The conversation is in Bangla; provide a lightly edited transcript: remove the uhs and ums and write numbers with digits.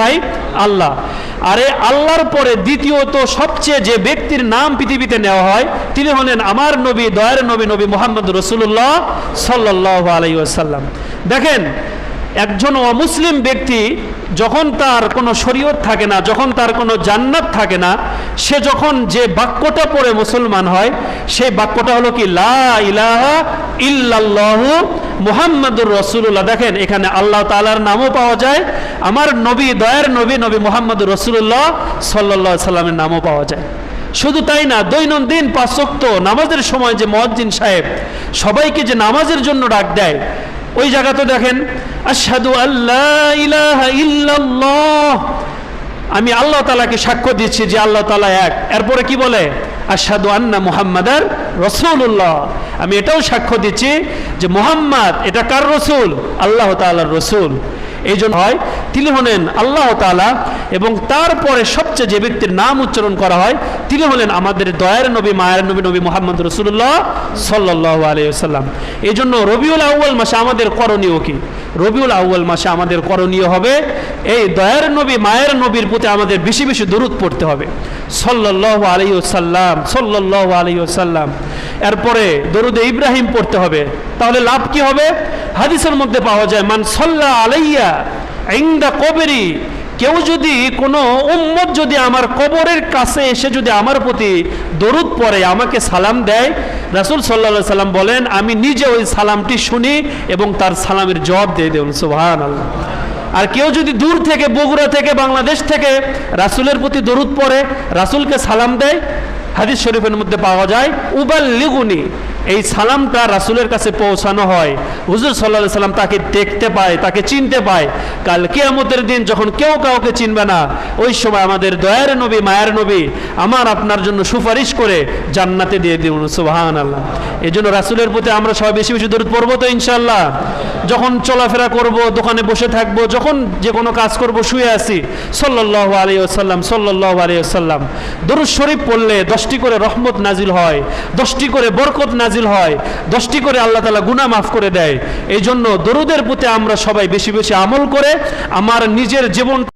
ভাই? আল্লাহ। আরে আল্লাহর পরে দ্বিতীয়ত সবচেয়ে যে ব্যক্তির নাম পৃথিবীতে নেওয়া হয় তিনি হলেন আমার নবী, দয়ার নবী, নবী মুহাম্মদ রাসূলুল্লাহ সাল্লাল্লাহু আলাইহি ওয়াসাল্লাম। দেখেন, একজন অমুসলিম ব্যক্তি যখন তার কোনো শরীয়ত থাকে না, যখন তার কোনো জান্নাত থাকে না, সে যখন যে বাক্যটা পড়ে মুসলমান হয় সেই বাক্যটা হলো কি, লা ইলাহা ইল্লাল্লাহু মুহাম্মাদুর রাসূলুল্লাহ। দেখেন, এখানে আল্লাহ তাআলার নামও পাওয়া যায়, আমার নবী, দয়ার নবী, নবী মুহাম্মদুর রাসূলুল্লাহ সাল্লাল্লাহু আলাইহি সাল্লামের নামও পাওয়া যায়। শুধু তাই না, দৈনন্দিন 5 ওয়াক্ত নামাজের সময় যে মুয়াজ্জিন সাহেব সবাইকে যে নামাজের জন্য ডাক দেয়, ওই জায়গাতে দেখেন, আশহাদু আল্লা ইলাহা ইল্লাল্লাহ, আমি আল্লাহ তাআলাকে সাক্ষ্য দিচ্ছি যে আল্লাহ তাআলা এক। এরপরে কি বলে? আশহাদু আন্না মুহাম্মাদার রাসূলুল্লাহ, আমি এটাও সাক্ষ্য দিচ্ছি যে মুহাম্মদ এটা কার রসুল? আল্লাহ তাআলার রসুল। এই জন্য হয় তিনি হলেন আল্লাহ তাআলা, এবং তারপরে সবচেয়ে যে ব্যক্তির নাম উচ্চারণ করা হয় তিনি হলেন আমাদের দয়ার নবী, মায়ের নবী, নবী মুহাম্মদ রাসূলুল্লাহ সাল্লাল্লাহু আলাইহি ওয়াসাল্লাম। এই জন্য রবিউল আউয়াল মাসে আমাদের করণীয় কি? রবিউল আউয়াল মাসে আমাদের করণীয় হবে এই দয়ার নবী, মায়ের নবীর প্রতি আমাদের বেশি বেশি দরুদ পড়তে হবে, সাল্লাল্লাহু আলাইহি ওয়াসাল্লাম, সাল্লাল্লাহু আলাইহি ওয়াসাল্লাম। এরপরে দরুদে ইব্রাহিম পড়তে হবে। তাহলে লাভ কি হবে? হাদিসের মধ্যে পাওয়া যায়, মান সাল্লা আলাইয়া ইনদা কবরি, কেউ যদি কোনো উম্মত যদি আমার কবরের কাছে এসে যদি আমার প্রতি দরুদ পড়ে, আমাকে সালাম দেয়, রাসূল সাল্লাল্লাহু আলাইহি সাল্লাম বলেন আমি নিজে ওই সালামটি শুনি এবং তার সালামের জবাব দিয়ে দেব, সুবহানাল্লাহ। আর কেউ যদি দূর থেকে, বগুড়া থেকে, বাংলাদেশ থেকে রাসূলের প্রতি দরুদ পড়ে, রাসূলকে সালাম দেয়, হাদিস শরীফের মধ্যে পাওয়া যায় উবাল্লিগুনি, এই সালামটা রাসূলের কাছে পৌঁছানো হয়, হুজুর সাল্লাল্লাহু আলাইহি সাল্লাম তাকে দেখতে পায়, তাকে চিনতে পায়। কাল কিয়ামতের দিন যখন কেউ কাউকে চিনবে না, ওই সময় আমাদের দয়ার নবী, মায়ের নবী আমার আপনার জন্য সুপারিশ করে জান্নাতে দিয়ে দিবেন, সুবহানাল্লাহ। এই জন্য রাসূলের প্রতি আমরা সবাই বেশি বেশি দরুদ পড়বো তো ইনশাআল্লাহ। যখন চলাফেরা করব, দোকানে বসে থাকবো, যখন যে কোনো কাজ করব, শুয়ে আছি, সাল্লাল্লাহু আলাইহি ওয়াসাল্লাম, সাল্লাল্লাহু আলাইহি ওয়াসাল্লাম। দরুদ শরীফ পড়লে 10টি করে রহমত নাজিল হয়, 10টি করে বরকত নাজিল হয়, 10টি করে আল্লাহ তাআলা গুনাহ মাফ করে দেয়। এই জন্য দরুদের প্রতি আমরা সবাই বেশি বেশি আমল করে আমার নিজের জীবন